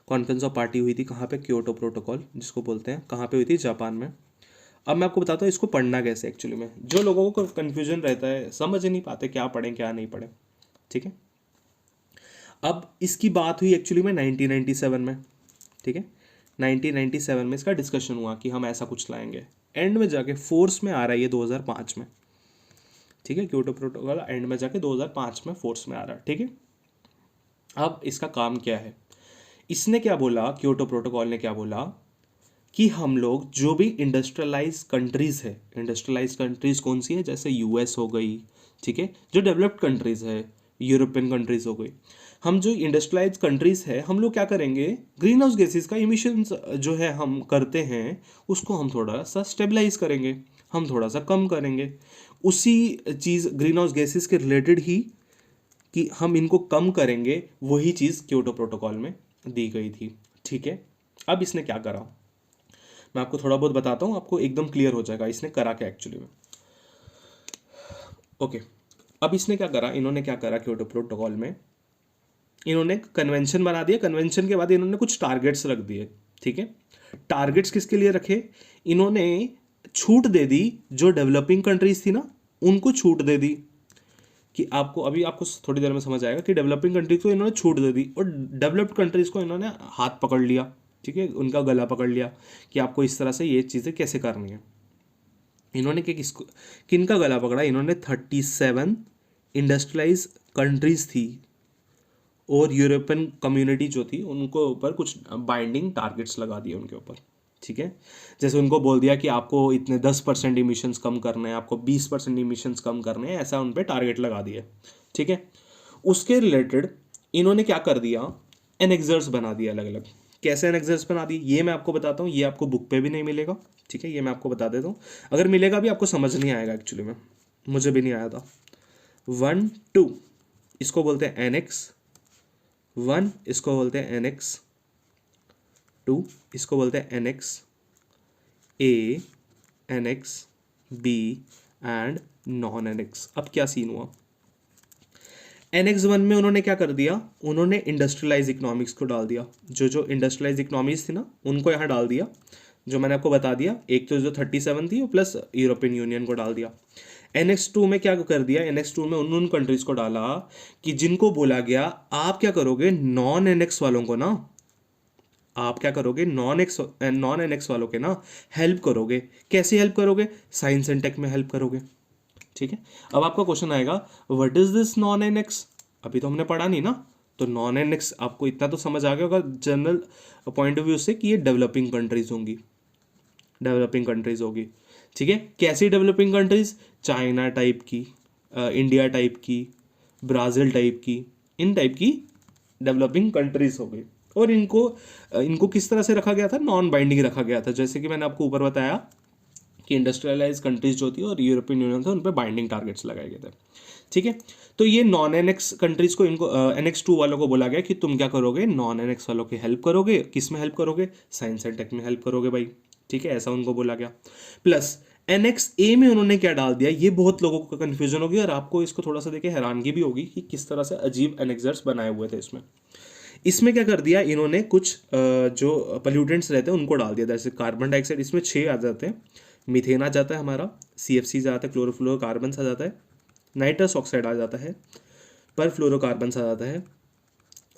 कॉन्फ्रेंस ऑफ पार्टी हुई थी कहाँ पे? क्योटो प्रोटोकॉल जिसको बोलते हैं, कहाँ पे हुई थी? जापान में। अब मैं आपको बताता हूँ इसको पढ़ना कैसे एक्चुअली में। जो लोगों को कन्फ्यूजन रहता है, समझ नहीं पाते क्या पढ़ें क्या नहीं पढ़ें, ठीक है। अब इसकी बात हुई एक्चुअली में 1997 में, ठीक है। 1997 में इसका डिस्कशन हुआ कि हम ऐसा कुछ लाएंगे। एंड में जाके फोर्स में आ रहा है ये 2005 में, ठीक है। क्योटो प्रोटोकॉल एंड में जाके 2005 में फोर्स में आ रहा है, ठीक है। अब इसका काम क्या है? इसने क्या बोला, क्योटो प्रोटोकॉल ने क्या बोला कि हम लोग जो भी इंडस्ट्रियलाइज कंट्रीज है, इंडस्ट्रियलाइज कंट्रीज कौन सी है, जैसे यूएस हो गई, ठीक है, जो डेवलप्ड कंट्रीज है, यूरोपियन कंट्रीज हो गई, हम जो इंडस्ट्रियलाइज कंट्रीज है हम लोग क्या करेंगे, ग्रीन हाउस गैसेज का इमिशंस जो है हम करते हैं उसको हम थोड़ा सा स्टेबलाइज करेंगे, हम थोड़ा सा कम करेंगे। उसी चीज़ ग्रीन हाउस गैसेज के रिलेटेड ही कि हम इनको कम करेंगे, वही चीज़ क्योटो प्रोटोकॉल में दी गई थी, ठीक है। अब इसने क्या करा, मैं आपको थोड़ा बहुत बताता हूँ, आपको एकदम क्लियर हो जाएगा इसने करा क्या एक्चुअली में। ओके, अब इसने क्या करा, इन्होंने क्या करा क्योटो प्रोटोकॉल में, इन्होंने कन्वेंशन बना दिया, कन्वेंशन के बाद इन्होंने कुछ टारगेट्स रख दिए, ठीक है। टारगेट्स किसके लिए रखे, इन्होंने छूट दे दी, जो डेवलपिंग कंट्रीज थी ना उनको छूट दे दी, कि आपको अभी आपको थोड़ी देर में समझ आएगा कि डेवलपिंग कंट्रीज को इन्होंने छूट दे दी और डेवलप्ड कंट्रीज को इन्होंने हाथ पकड़ लिया, ठीक है, उनका गला पकड़ लिया कि आपको इस तरह से ये चीज़ें कैसे करनी है। इन्होंने किसको, किनका गला पकड़ा, इन्होंने 37 इंडस्ट्रियलाइज कंट्रीज थी और यूरोपियन कम्युनिटी जो थी उनको ऊपर कुछ बाइंडिंग टारगेट्स लगा दिए उनके ऊपर, ठीक है। जैसे उनको बोल दिया कि आपको इतने 10% इमिशंस कम करने हैं, आपको 20% इमिशंस कम करने हैं, ऐसा उन पर टारगेट लगा दिए, ठीक है। उसके रिलेटेड इन्होंने क्या कर दिया, एनेक्सर्स बना दिया अलग अलग। कैसे एनेक्सर्स बना दिए ये मैं आपको बताता हूँ, ये आपको बुक पे भी नहीं मिलेगा, ठीक है, ये मैं आपको बता देता हूँ, अगर मिलेगा भी आपको समझ नहीं आएगा एक्चुअली में, मुझे भी नहीं आया था। 1 2 इसको बोलते हैं एनेक्स 1, इसको बोलते हैं एनेक्स 2, इसको बोलते हैं annex A, annex B and non annex. अब क्या सीन हुआ, एनेक्स 1 में उन्होंने क्या कर दिया, उन्होंने इंडस्ट्रियलाइज इकोनॉमिक्स को डाल दिया, जो इंडस्ट्रियलाइज इकोनॉमीज थी ना उनको यहाँ डाल दिया, जो मैंने आपको बता दिया, एक तो जो 37 थी प्लस यूरोपियन यूनियन को डाल दिया। एनेक्स 2 में क्या कर दिया, एनेक्स 2 में उन कंट्रीज को डाला कि जिनको बोला गया आप क्या करोगे, नॉन एनेक्स वालों को ना, आप क्या करोगे, नॉन एनेक्स वालों के ना हेल्प करोगे। कैसे हेल्प करोगे, साइंस एंड टेक में हेल्प करोगे, ठीक है। अब आपका क्वेश्चन आएगा what is this non annex, अभी तो हमने पढ़ा नहीं ना, तो नॉन एनेक्स आपको इतना तो समझ आ गया होगा जनरल पॉइंट ऑफ व्यू से कि ये डेवलपिंग कंट्रीज होंगी, डेवलपिंग कंट्रीज होगी, ठीक है। कैसी डेवलपिंग कंट्रीज, चाइना टाइप की, इंडिया टाइप की, ब्राज़ील टाइप की, इन टाइप की डेवलपिंग कंट्रीज हो गई। और इनको किस तरह से रखा गया था, नॉन बाइंडिंग रखा गया था, जैसे कि मैंने आपको ऊपर बताया कि इंडस्ट्रियलाइज कंट्रीज जो थी और यूरोपियन यूनियन थे उन पर बाइंडिंग टारगेट्स लगाए गए थे, ठीक है। तो ये नॉन एनेक्स कंट्रीज को, इनको एनेक्स 2 वालों को बोला गया कि तुम क्या करोगे, नॉन एनेक्स वालों की हेल्प करोगे, किस में हेल्प करोगे, साइंस एंड टेक में हेल्प करोगे भाई, ठीक है, ऐसा उनको बोला गया। प्लस एनेक्स ए में उन्होंने क्या डाल दिया, ये बहुत लोगों को कन्फ्यूजन होगी और आपको इसको थोड़ा सा देखे हैरानगी भी होगी कि किस तरह से अजीब एनेक्सर्स बनाए हुए थे इसमें। इसमें क्या कर दिया इन्होंने, कुछ जो पोल्यूटेंट्स रहते हैं उनको डाल दिया, जैसे कार्बन डाइऑक्साइड, इसमें 6 आ जाते हैं, मीथेन आ जाता है हमारा, CFC आ जाता है, क्लोरोफ्लोरोकार्बन आ जाता है, नाइट्रस ऑक्साइड आ जाता है, पर फ्लोरोकार्बन आ जाता है,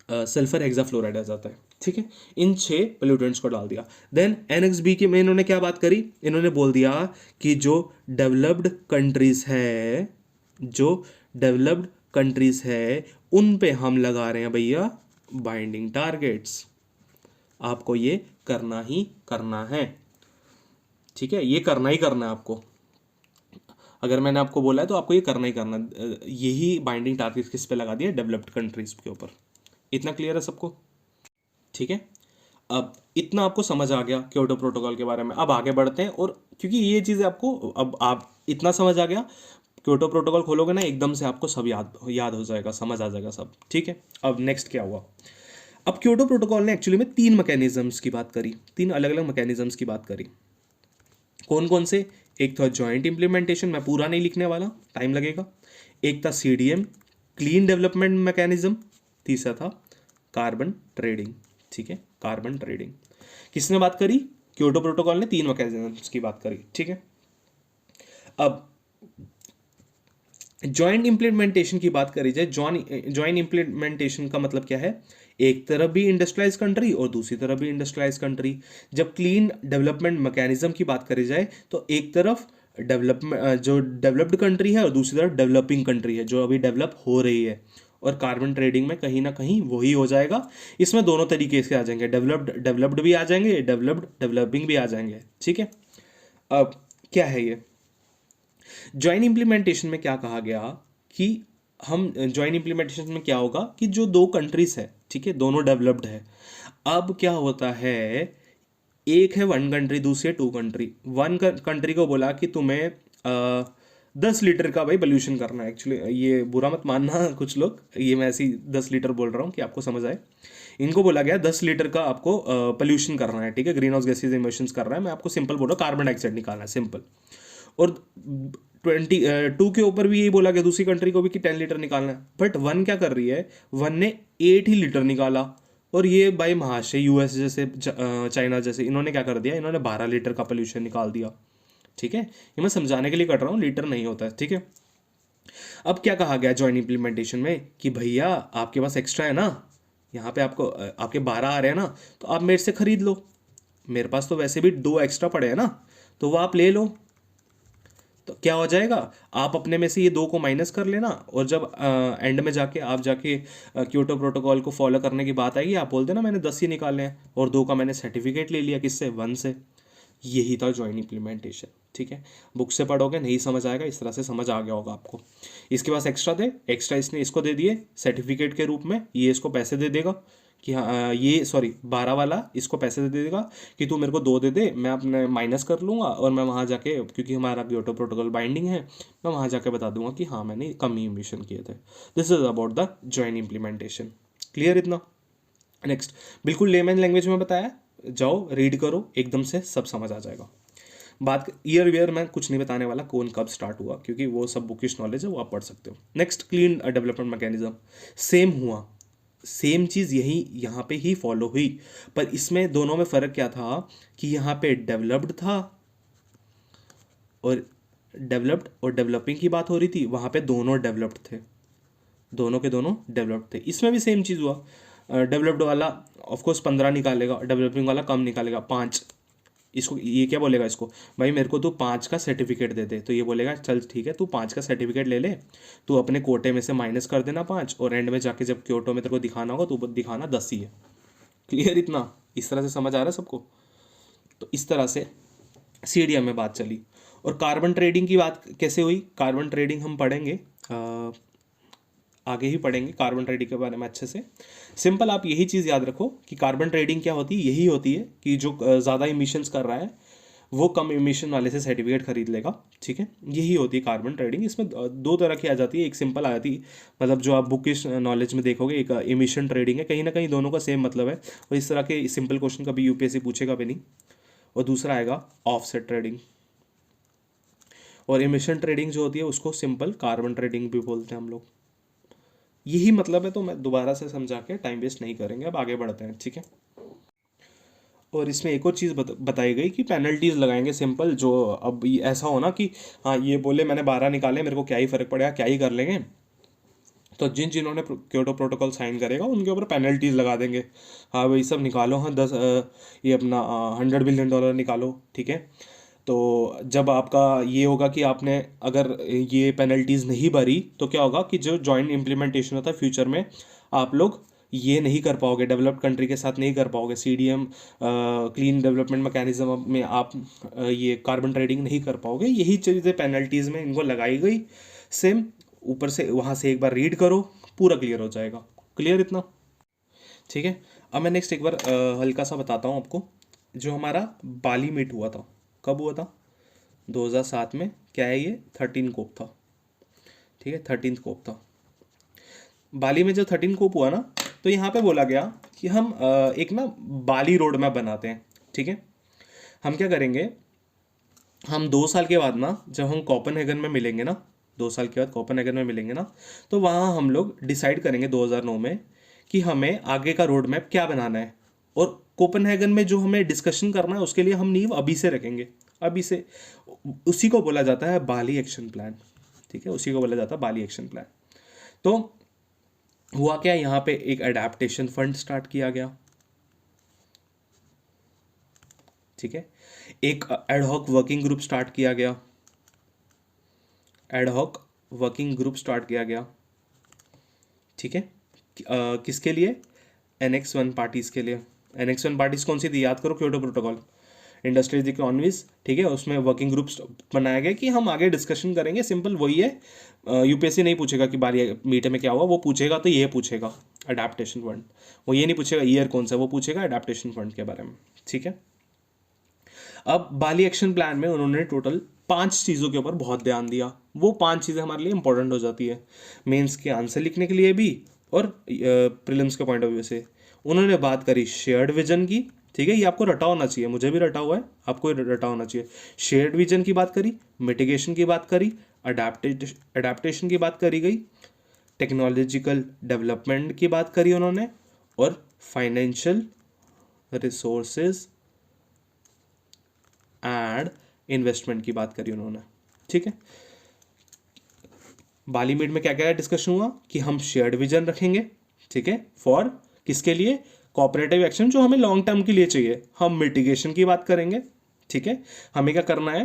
सल्फर हेक्साफ्लोराइड आ जाता है, ठीक है। इन 6 पोल्यूटेंट्स को डाल दिया। देन NXB के में इन्होंने क्या बात करी, इन्होंने बोल दिया कि जो डेवलप्ड कंट्रीज है, जो डेवलप्ड कंट्रीज है उन पे हम लगा रहे हैं भैया बाइंडिंग टारगेट्स, आपको ये करना ही करना है, ठीक है, ये करना ही करना है आपको, अगर मैंने आपको बोला है तो आपको ये करना ही करना, यही बाइंडिंग टारगेट्स किस पे लगा दिया, डेवलप्ड कंट्रीज के ऊपर। इतना क्लियर है सबको, ठीक है। अब इतना आपको समझ आ गया क्योटो प्रोटोकॉल के बारे में, अब आगे बढ़ते हैं, और क्योंकि ये चीज़ें आपको, अब आप इतना समझ आ गया, क्योटो प्रोटोकॉल खोलोगे ना एकदम से आपको सब याद हो जाएगा, समझ आ जाएगा सब, ठीक है। अब नेक्स्ट क्या हुआ, अब क्योटो प्रोटोकॉल ने एक्चुअली में 3 मैकेनिज्म्स की बात करी, 3 अलग अलग मैकेनिज्म्स की बात करी। कौन कौन से, एक था जॉइंट इम्प्लीमेंटेशन, मैं पूरा नहीं लिखने वाला, टाइम लगेगा, एक था CDM क्लीन डेवलपमेंट मैकेनिज्म, तीसरा था कार्बन ट्रेडिंग, ठीक है, कार्बन ट्रेडिंग। किसने बात करी, क्योटो प्रोटोकॉल ने 3 मैकेनिज्म्स की बात करी, ठीक है। अब जॉइंट इम्प्लीमेंटेशन की बात करी जाए, जॉइंट इम्प्लीमेंटेशन का मतलब क्या है, एक तरफ भी इंडस्ट्रियलाइज कंट्री और दूसरी तरफ भी इंडस्ट्रियलाइज कंट्री। जब क्लीन डेवलपमेंट मैकेनिज्म की बात करी जाए तो एक तरफ डेवलपमेंट जो डेवलप्ड कंट्री है और दूसरी तरफ डेवलपिंग कंट्री है जो अभी डेवलप हो रही है, और कार्बन ट्रेडिंग में कहीं ना कहीं वही हो जाएगा। इसमें दोनों तरीके से आ जाएंगे, डेवलप्ड भी आ जाएंगे, डेवलपिंग भी आ जाएंगे, ठीक है। अब क्या है ये जॉइंट इम्प्लीमेंटेशन में क्या कहा गया कि हम जॉइंट इम्प्लीमेंटेशन में क्या होगा कि जो दो कंट्रीज है, ठीक है, दोनों डेवलप्ड है। अब क्या होता है, एक है वन कंट्री, दूसरी है टू कंट्री। वन कंट्री को बोला कि तुम्हें 10 लीटर का भाई पोल्यूशन करना है। एक्चुअली ये बुरा मत मानना कुछ लोग, ये मैं ऐसे ही 10 लीटर बोल रहा हूँ कि आपको समझ आए। इनको बोला गया 10 लीटर का आपको पोल्यूशन करना है, ठीक है, ग्रीन हाउस गैसेज इमिशंस कर रहा है। मैं आपको सिंपल बोल रहा हूँ, कार्बन डाइऑक्साइड निकालना है, सिंपल। और 22 के ऊपर भी यही बोला गया दूसरी कंट्री को भी कि 10 लीटर निकालना है। बट वन क्या कर रही है, वन ने 8 ही लीटर निकाला। और ये भाई महाशय यूएस जैसे चाइना जैसे इन्होंने क्या कर दिया, इन्होंने 12 लीटर का पोल्यूशन निकाल दिया, ठीक है। ये मैं समझाने के लिए कर रहा हूँ, लीटर नहीं होता है, ठीक है। अब क्या कहा गया जॉइंट इम्प्लीमेंटेशन में कि भैया आपके पास एक्स्ट्रा है ना, यहाँ पे आपको आपके 12 आ रहे हैं ना, तो आप मेरे से खरीद लो। मेरे पास तो वैसे भी 2 एक्स्ट्रा पड़े हैं ना, तो वो आप ले लो। तो क्या हो जाएगा, आप अपने में से ये 2 को माइनस कर लेना, और जब एंड में जाके आप जाके क्योटो प्रोटोकॉल को फॉलो करने की बात आएगी, आप बोल देना मैंने 10 ही निकाले हैं और 2 का मैंने सर्टिफिकेट ले लिया, किससे, 1 से। यही था जॉइंट इम्प्लीमेंटेशन, ठीक है। बुक से पढ़ोगे नहीं समझ आएगा, इस तरह से समझ आ गया होगा आपको। इसके पास एक्स्ट्रा थे, एक्स्ट्रा इसने इसको दे दिए सर्टिफिकेट के रूप में, ये इसको पैसे दे देगा कि हाँ ये सॉरी 12 वाला इसको पैसे दे देगा कि तू मेरे को 2 दे दे, मैं अपने माइनस कर लूँगा और मैं वहाँ जाके, क्योंकि हमारा क्योटो प्रोटोकॉल बाइंडिंग है, मैं वहाँ जाके बता दूंगा कि हाँ मैंने कम ही इमिशन किए थे। This is about the joint implementation. Clear इतना? नेक्स्ट, बिल्कुल लेमैन लैंग्वेज में बताया, जाओ रीड करो, एकदम से सब समझ आ जाएगा। बात ईयर वियर मैं कुछ नहीं बताने वाला, कौन कब स्टार्ट हुआ, क्योंकि वो सब बुकिश नॉलेज है, वो आप पढ़ सकते हो। Next, clean development mechanism, same हुआ, सेम चीज़ यही यहाँ पे ही फॉलो हुई, पर इसमें दोनों में फ़र्क क्या था कि यहाँ पे डेवलप्ड था और डेवलप्ड और डेवलपिंग की बात हो रही थी, वहाँ पे दोनों डेवलप्ड थे, दोनों के दोनों डेवलप्ड थे। इसमें भी सेम चीज़ हुआ, डेवलप्ड वाला ऑफकोर्स 15 निकालेगा, डेवलपिंग वाला कम निकालेगा, 5। इसको ये क्या बोलेगा, इसको भाई मेरे को तू 5 का सर्टिफिकेट दे दे, तो ये बोलेगा चल ठीक है तू 5 का सर्टिफिकेट ले ले, तू अपने कोटे में से माइनस कर देना 5, और एंड में जाके जब क्योटो में तेरे को दिखाना होगा तो दिखाना 10 ही है। क्लियर इतना? इस तरह से समझ आ रहा है सबको? तो इस तरह से CDM में बात चली। और कार्बन ट्रेडिंग की बात कैसे हुई, कार्बन ट्रेडिंग हम पढ़ेंगे, आगे ही पढ़ेंगे कार्बन ट्रेडिंग के बारे में अच्छे से। सिंपल आप यही चीज़ याद रखो कि कार्बन ट्रेडिंग क्या होती है, यही होती है कि जो ज़्यादा इमिशंस कर रहा है वो कम इमिशन वाले से सर्टिफिकेट खरीद लेगा, ठीक है। यही होती है कार्बन ट्रेडिंग। इसमें 2 तरह की आ जाती है, एक सिंपल आ जाती है, मतलब जो आप बुकिश नॉलेज में देखोगे, एक इमिशन ट्रेडिंग है, कहीं ना कहीं दोनों का सेम मतलब है, और इस तरह के सिंपल क्वेश्चन कभी UPSC पूछेगा भी नहीं। और दूसरा आएगा ऑफसेट ट्रेडिंग। और इमिशन ट्रेडिंग जो होती है उसको सिंपल कार्बन ट्रेडिंग भी बोलते हैं हम लोग। यही मतलब है, तो मैं दोबारा से समझा के टाइम वेस्ट नहीं करेंगे, अब आगे बढ़ते हैं, ठीक है। और इसमें एक और चीज़ बताई गई कि पेनल्टीज लगाएंगे, सिंपल। जो अब ऐसा हो ना कि हाँ ये बोले मैंने 12 निकाले, मेरे को क्या ही फ़र्क पड़ेगा, क्या ही कर लेंगे, तो जिन्होंने क्योटो प्रोटोकॉल साइन करेगा उनके ऊपर पेनल्टीज लगा देंगे। हाँ भाई सब निकालो, हाँ 10 ये अपना $100 बिलियन निकालो, ठीक है। तो जब आपका ये होगा कि आपने अगर ये पेनल्टीज़ नहीं भरी, तो क्या होगा कि जो जॉइंट इम्प्लीमेंटेशन होता है फ्यूचर में, आप लोग ये नहीं कर पाओगे, डेवलप्ड कंट्री के साथ नहीं कर पाओगे, CDM क्लीन डेवलपमेंट मैकेनिज्म में आप ये कार्बन ट्रेडिंग नहीं कर पाओगे। यही चीज़ें पेनल्टीज़ में इनको लगाई गई, सेम। ऊपर से वहाँ से एक बार रीड करो, पूरा क्लियर हो जाएगा। क्लियर इतना? ठीक है। अब मैं नेक्स्ट एक बार हल्का सा बताता हूँ आपको, जो हमारा बाली मीट हुआ था, कब हुआ था, 2007 में। क्या है ये, 13 कोप था, ठीक है, 13th कोप था बाली में। जो 13 कोप हुआ ना, तो यहाँ पे बोला गया कि हम एक ना बाली रोड मैप बनाते हैं, ठीक है। हम क्या करेंगे, हम 2 साल के बाद ना, जब हम कोपेनहेगन में मिलेंगे ना, 2 साल के बाद कोपेनहेगन में मिलेंगे ना, तो वहाँ हम लोग डिसाइड करेंगे 2009 में कि हमें आगे का रोड मैप क्या बनाना है। और कोपेनहेगन में जो हमें डिस्कशन करना है उसके लिए हम नींव अभी से रखेंगे, अभी से। उसी को बोला जाता है बाली एक्शन प्लान, ठीक है, उसी को बोला जाता है बाली एक्शन प्लान। तो हुआ क्या, यहाँ पे एक अडेप्टेशन फंड स्टार्ट किया गया, ठीक है। एक एडहॉक वर्किंग ग्रुप स्टार्ट किया गया, एडहॉक वर्किंग ग्रुप स्टार्ट किया गया, ठीक है। किसके लिए? NX1 पार्टीज़ के लिए। NX1 पार्टीज़ कौन सी थी? याद करो, क्योटो प्रोटोकॉल, इंडस्ट्रीज इकोनॉमीज, ठीक है। उसमें वर्किंग ग्रुप्स बनाया गया कि हम आगे डिस्कशन करेंगे, सिंपल वही है। यूपीएससी नहीं पूछेगा कि बारी मीटे में क्या हुआ, वो पूछेगा तो ये पूछेगा अडेप्टेशन फंड, वो ये नहीं पूछेगा ईयर कौन सा, वो पूछेगा अडेप्टेशन फंड के बारे में, ठीक है। अब बाली एक्शन प्लान में उन्होंने टोटल 5 चीज़ों के ऊपर बहुत ध्यान दिया। वो 5 चीज़ें हमारे लिए इंपॉर्टेंट हो जाती है मेंस के आंसर लिखने के लिए भी और प्रीलिम्स के पॉइंट ऑफ व्यू से। उन्होंने बात करी शेयर्ड विजन की, ठीक है, ये आपको रटा होना चाहिए, मुझे भी रटा हुआ है, आपको रटा होना चाहिए। शेयर्ड विजन की बात करी, मिटिगेशन की बात करी, अडेप्टेशन की बात करी गई, टेक्नोलॉजिकल डेवलपमेंट की बात करी उन्होंने, और फाइनेंशियल रिसोर्सेज एंड इन्वेस्टमेंट की बात करी उन्होंने, ठीक है। बाली मीट में क्या क्या डिस्कशन हुआ कि हम शेयर्ड विजन रखेंगे, ठीक है, फॉर किसके लिए? कोऑपरेटिव एक्शन जो हमें लॉन्ग टर्म के लिए चाहिए। हम मिटिगेशन की बात करेंगे, ठीक है, हमें क्या करना है,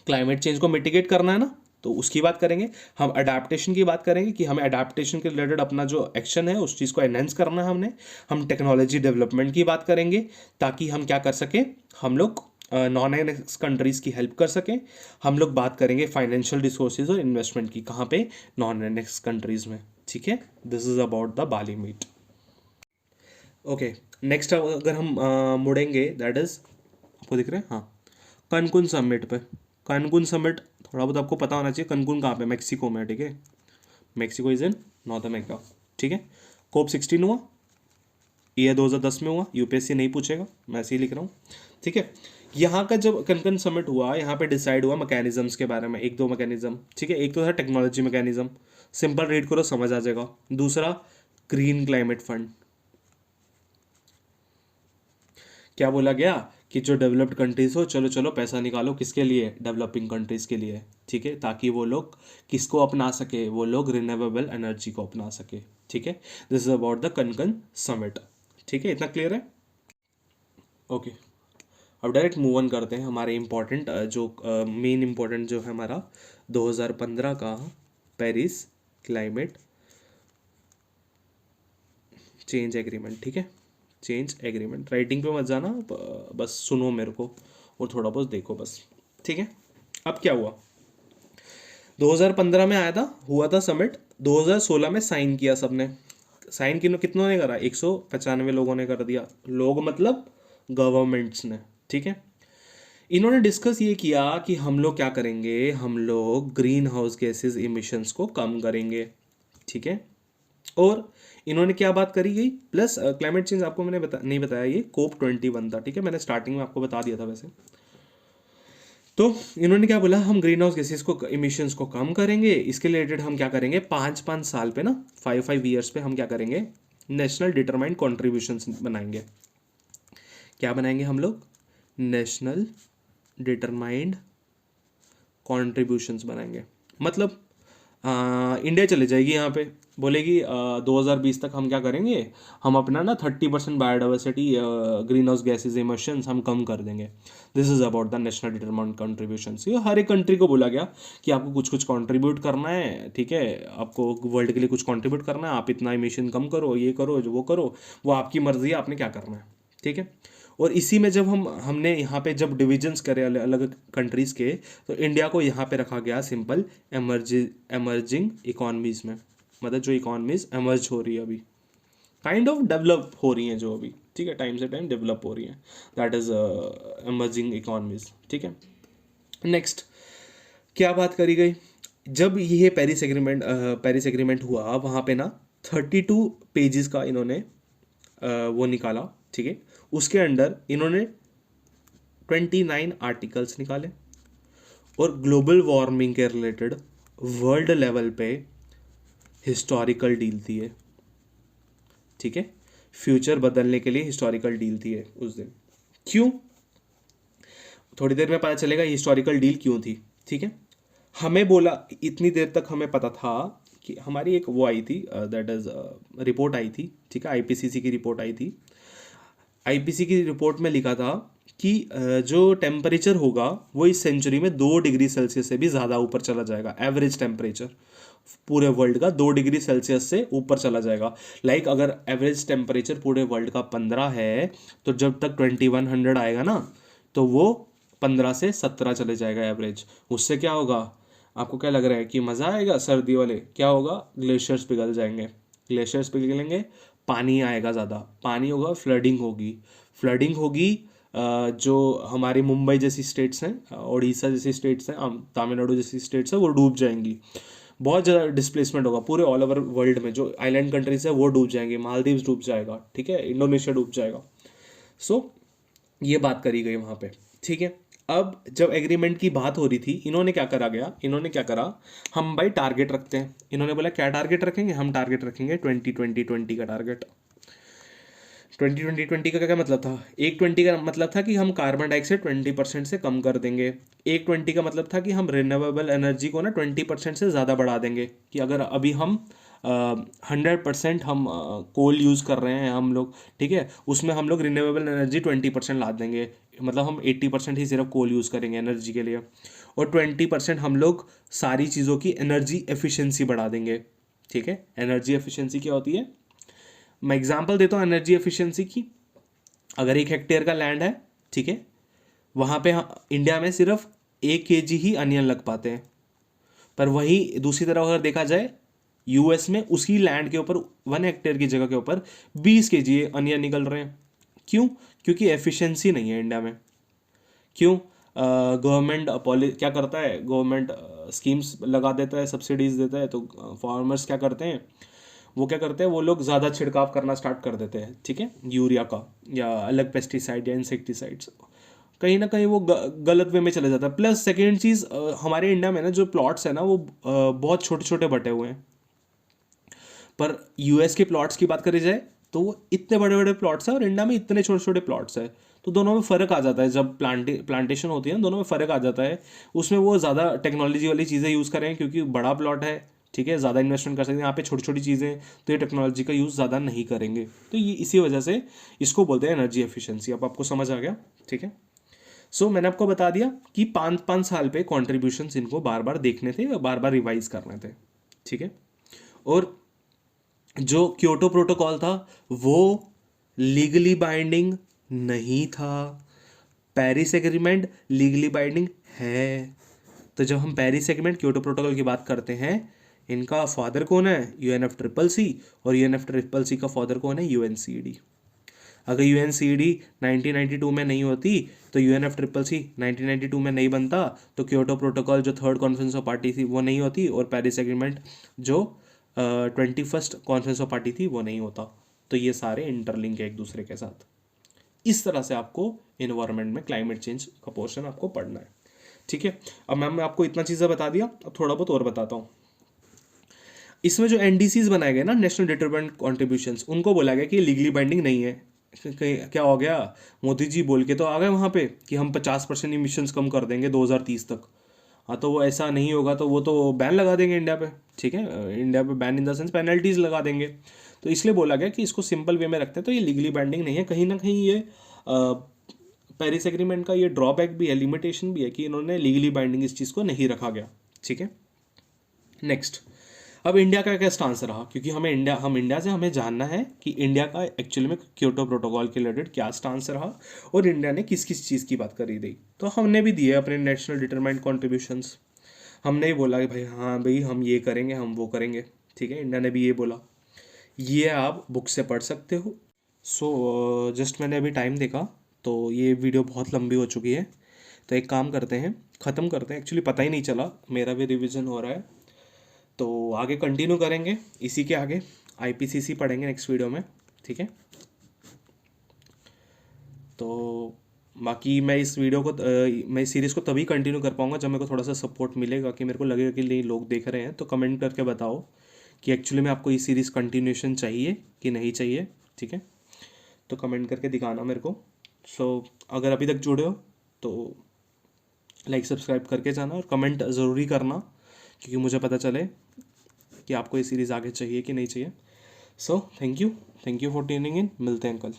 क्लाइमेट चेंज को मिटिगेट करना है ना, तो उसकी बात करेंगे। हम अडेप्टेशन की बात करेंगे कि हमें अडेप्टेशन के रिलेटेड अपना जो एक्शन है उस चीज़ को एनहेंस करना है हमने। हम टेक्नोलॉजी डेवलपमेंट की बात करेंगे ताकि हम क्या कर सकें, हम लोग नॉन एनेक्स कंट्रीज़ की हेल्प कर सकें। हम लोग बात करेंगे फाइनेंशियल रिसोर्सेज और इन्वेस्टमेंट की, कहाँ पे? नॉन एनेक्स कंट्रीज़ में, ठीक है। This is about the Bali meet. Okay, next अगर हम मुड़ेंगे, दैट इज़, आपको दिख रहा है, हाँ, कनकुन समिट पे। कनकुन समिट थोड़ा बहुत आपको पता होना चाहिए, कनकुन कहाँ पे? मैक्सिको में, ठीक है। Mexico is in north America, ठीक है। COP 16 हुआ, ये 2010 में हुआ, यूपीएससी नहीं पूछेगा, मैं ऐसे ही लिख रहा हूँ, ठीक है। यहाँ का जब कनकन समिट हुआ, यहाँ पे डिसाइड हुआ मैकेनिज्म्स के बारे में, 1-2 मैकेनिज्म, ठीक है। एक तो था टेक्नोलॉजी मैकेनिज्म, सिंपल रीड करो समझ आ जाएगा। दूसरा ग्रीन क्लाइमेट फंड। क्या बोला गया कि जो डेवलप्ड कंट्रीज हो, चलो चलो पैसा निकालो, किसके लिए? डेवलपिंग कंट्रीज के लिए, ठीक है, ताकि वो लोग किसको अपना सके, वो लोग रिन्यूएबल एनर्जी को अपना सके, ठीक है। This is about the Cancun summit, ठीक है, इतना क्लियर है? ओके, अब डायरेक्ट मूव ऑन करते हैं हमारे इंपॉर्टेंट जो मेन इंपॉर्टेंट जो है हमारा 2015 का पेरिस क्लाइमेट चेंज एग्रीमेंट, ठीक है। चेंज एग्रीमेंट, राइटिंग पे मत जाना, बस सुनो मेरे को और थोड़ा बहुत देखो बस, ठीक है। अब क्या हुआ, 2015 में आया था, हुआ था समिट, 2016 में साइन किया सबने। साइन कितनों ने करा? 195 लोगों ने कर दिया। लोग मतलब गवर्नमेंट्स ने, ठीक है। इन्होंने डिस्कस ये किया कि हम लोग क्या करेंगे, हम लोग ग्रीन हाउस गैसेस इमिशंस को कम करेंगे, ठीक है। और इन्होंने क्या बात करी गई, प्लस क्लाइमेट चेंज आपको मैंने नहीं बताया, ये COP 21 था, ठीक है, मैंने स्टार्टिंग में आपको बता दिया था वैसे। तो इन्होंने क्या बोला, हम ग्रीन हाउस गैसेस को इमिशंस को कम करेंगे। इसके रिलेटेड हम क्या करेंगे, 5-5 साल पे ना, 5 ईयर्स पे हम क्या करेंगे, नेशनल डिटरमाइंड कॉन्ट्रीब्यूशंस बनाएंगे। क्या बनाएंगे हम लोग? नेशनल डिटरमाइंड कॉन्ट्रीब्यूशंस बनाएंगे। मतलब इंडिया चले जाएगी यहाँ पे, बोलेगी 2020 तक हम क्या करेंगे, हम अपना ना 30% biodiversity green house gases emissions हम कम कर देंगे। This is about the national determined contributions. ये हर एक कंट्री को बोला गया कि आपको कुछ कुछ कॉन्ट्रीब्यूट करना है, ठीक है, आपको वर्ल्ड के लिए कुछ कॉन्ट्रीब्यूट करना है, आप इतना इमिशन कम करो, ये करो, जो वो करो, वो आपकी मर्जी है, आपने क्या करना है, ठीक है। और इसी में जब हमने यहाँ पे जब डिविजन्स करे अलग अलग कंट्रीज़ के, तो इंडिया को यहाँ पे रखा गया सिंपल एमर्जिंग इकोनॉमीज़ में, मतलब जो इकोनॉमीज एमर्ज हो रही है अभी, काइंड ऑफ डेवलप हो रही हैं जो अभी, ठीक है, टाइम से टाइम डेवलप हो रही हैं, दैट इज़ एमर्जिंग इकोनॉमीज, ठीक है। नेक्स्ट क्या बात करी गई, जब ये पेरिस एग्रीमेंट हुआ, वहाँ पे ना 32 पेजेस का इन्होंने वो निकाला, ठीक है। उसके अंडर इन्होंने 29 आर्टिकल्स निकाले और ग्लोबल वार्मिंग के रिलेटेड वर्ल्ड लेवल पे हिस्टोरिकल डील थी है, ठीक है। फ्यूचर बदलने के लिए हिस्टोरिकल डील थी है उस दिन। क्यों? थोड़ी देर में पता चलेगा हिस्टोरिकल डील क्यों थी, ठीक है। हमें बोला, इतनी देर तक हमें पता था कि हमारी एक वो आई थी, दैट इज रिपोर्ट आई थी, ठीक है, IPCC की रिपोर्ट आई थी। IPCC की रिपोर्ट में लिखा था कि जो टेम्परेचर होगा वो इस सेंचुरी में 2 डिग्री सेल्सियस से भी ज़्यादा ऊपर चला जाएगा, एवरेज टेम्परेचर पूरे वर्ल्ड का 2 डिग्री सेल्सियस से ऊपर चला जाएगा। लाइक अगर एवरेज टेम्परेचर पूरे वर्ल्ड का 15 है, तो जब तक 2100 आएगा ना, तो वो 15 से 17 चले जाएगा एवरेज। उससे क्या होगा, आपको क्या लग रहा है कि मज़ा आएगा सर्दी वाले? क्या होगा, ग्लेशियर्स पिघल जाएंगे, ग्लेशियर्स पिघलेंगे, पानी आएगा ज़्यादा, पानी होगा, फ्लडिंग होगी, फ्लडिंग होगी। जो हमारी मुंबई जैसी स्टेट्स हैं, उड़ीसा जैसी स्टेट्स हैं, तमिलनाडु जैसी स्टेट्स हैं, वो डूब जाएंगी। बहुत ज़्यादा डिस्प्लेसमेंट होगा पूरे ऑल ओवर वर्ल्ड में। जो आइलैंड कंट्रीज है वो डूब जाएंगे, मालदीव्स डूब जाएगा, ठीक है, इंडोनेशिया डूब जाएगा। सो ये बात करी गई वहाँ पे, ठीक है। अब जब एग्रीमेंट की बात हो रही थी, इन्होंने क्या करा, हम भाई टारगेट रखते हैं। इन्होंने बोला क्या टारगेट रखेंगे, हम टारगेट रखेंगे 2020 का टारगेट। 2020 का क्या मतलब था? एक 20 का मतलब था कि हम कार्बन डाइऑक्साइड 20% से कम कर देंगे। एक 20 का मतलब था कि हम रिन्यूएबल एनर्जी को ना 20% से ज़्यादा बढ़ा देंगे। कि अगर अभी हम 100% हम कोल यूज़ कर रहे हैं हम लोग, ठीक है, उसमें हम लोग रिन्यूएबल एनर्जी 20% ला देंगे। मतलब हम 80% ही सिर्फ कोल यूज़ करेंगे एनर्जी के लिए, और 20% हम लोग सारी चीज़ों की एनर्जी एफिशिएंसी बढ़ा देंगे, ठीक है। एनर्जी एफिशिएंसी क्या होती है? मैं एग्जांपल देता हूँ एनर्जी एफिशिएंसी की। अगर 1 हेक्टेयर का लैंड है, ठीक है, वहाँ पे इंडिया में सिर्फ 1 kg ही अनियन लग पाते हैं। पर वही दूसरी तरफ अगर देखा जाए, यूएस में उसी लैंड के ऊपर 1 हेक्टेयर की जगह के ऊपर 20 kg अनियन निकल रहे हैं। क्यों? क्योंकि एफिशिएंसी नहीं है इंडिया में। क्यों? गवर्नमेंट क्या करता है, गवर्नमेंट स्कीम्स लगा देता है, सब्सिडीज देता है, तो फार्मर्स क्या करते हैं, वो लोग ज़्यादा छिड़काव करना स्टार्ट कर देते हैं, ठीक है, यूरिया का या अलग पेस्टिसाइड या इंसेक्टिसाइड्स। कहीं ना कहीं वो गलत वे में चले जाता है। प्लस सेकेंड चीज़, हमारे इंडिया में ना जो प्लॉट्स है ना, वो बहुत छोटे छोटे बटे हुए हैं। पर यूएस के प्लॉट्स की बात करी जाए तो वो इतने बड़े बड़े प्लॉट्स हैं, और इंडिया में इतने छोटे छोटे प्लॉट्स हैं। तो दोनों में फ़र्क आ जाता है। जब प्लांटेशन होती है ना, दोनों में फ़र्क आ जाता है। उसमें वो ज़्यादा टेक्नोलॉजी वाली चीज़ें यूज़ करें क्योंकि बड़ा प्लॉट है, ठीक है, ज़्यादा इन्वेस्टमेंट कर सकते हैं। यहाँ पे छोटी छोटी चीज़ें, तो ये टेक्नोलॉजी का यूज़ ज़्यादा नहीं करेंगे। तो ये इसी वजह से इसको बोलते हैं एनर्जी एफिशिएंसी। अब आपको समझ आ गया, ठीक है। सो मैंने आपको बता दिया कि 5-5 साल पे कॉन्ट्रीब्यूशंस इनको बार बार देखने थे, बार बार रिवाइज करने थे, ठीक है। और जो क्योटो प्रोटोकॉल था वो लीगली बाइंडिंग नहीं था। पेरिस एग्रीमेंट लीगली बाइंडिंग है। तो जब हम पेरिस एग्रीमेंट क्योटो प्रोटोकॉल की बात करते हैं, इनका फादर कौन है? UNFCCC, और UNFCCC का फादर कौन है? UNCED। अगर UNCED 1992 में नहीं होती, तो UNFCCC 1992 में नहीं बनता, तो क्योटो प्रोटोकॉल जो 3rd कॉन्फ्रेंस ऑफ पार्टी थी वो नहीं होती, और पेरिस एग्रीमेंट जो 21st कॉन्फ्रेंस ऑफ पार्टी थी वो नहीं होता। तो ये सारे इंटरलिंक है एक दूसरे के साथ। इस तरह से आपको इन्वायरमेंट में क्लाइमेट चेंज का पोर्शन आपको पढ़ना है, ठीक है। अब मैं आपको इतना चीज़ें बता दिया, अब थोड़ा बहुत और बताता हूँ। इसमें जो NDCs बनाए गए ना, नेशनल डिटरमिनेंट कॉन्ट्रीब्यूशंस, उनको बोला गया कि लीगली बाइंडिंग नहीं है। क्या हो गया, मोदी जी बोल के तो आ गए वहाँ पे कि हम 50% इमिशंस कम कर देंगे 2030 तक। हाँ, तो वो ऐसा नहीं होगा तो वो तो बैन लगा देंगे इंडिया पे, ठीक है। इंडिया पे ban in the sense penalties लगा देंगे। तो इसलिए बोला गया कि इसको सिंपल वे में रखते हैं। तो ये लीगली बाइंडिंग नहीं है। कहीं ना कहीं ये पेरिस एग्रीमेंट का ये ड्रॉबैक भी है, लिमिटेशन भी है कि इन्होंने लीगली बाइंडिंग इस चीज़ को नहीं रखा गया, ठीक है। नेक्स्ट, अब इंडिया का क्या स्टांस रहा, क्योंकि हम इंडिया से हमें जानना है कि इंडिया का एक्चुअली में क्योटो प्रोटोकॉल के रिलेटेड क्या स्टांस रहा, और इंडिया ने किस किस चीज़ की बात करी थी। तो हमने भी दिए अपने नेशनल डिटरमाइंड कॉन्ट्रीब्यूशंस। हमने ही बोला कि भाई हाँ भाई हम ये करेंगे, हम वो करेंगे, ठीक है। इंडिया ने भी ये बोला, ये आप बुक से पढ़ सकते हो। सो जस्ट मैंने अभी टाइम देखा तो ये वीडियो बहुत लंबी हो चुकी है, तो एक काम करते हैं, ख़त्म करते हैं। एक्चुअली पता ही नहीं चला, मेरा भी रिवीजन हो रहा है, तो आगे कंटिन्यू करेंगे। इसी के आगे IPCC पढ़ेंगे नेक्स्ट वीडियो में, ठीक है। तो बाकी मैं इस वीडियो को मैं इस सीरीज़ को तभी कंटिन्यू कर पाऊँगा जब मेरे को थोड़ा सा सपोर्ट मिलेगा, कि मेरे को लगेगा कि नहीं लोग देख रहे हैं। तो कमेंट करके बताओ कि एक्चुअली में आपको ये सीरीज़ कंटिन्यूशन चाहिए कि नहीं चाहिए, ठीक है। तो कमेंट करके दिखाना मेरे को। सो अगर अभी तक जुड़े हो तो लाइक सब्सक्राइब करके जाना, और कमेंट ज़रूरी करना, क्योंकि मुझे पता चले कि आपको ये सीरीज़ आगे चाहिए कि नहीं चाहिए। So thank you for tuning in. मिलते हैं कल।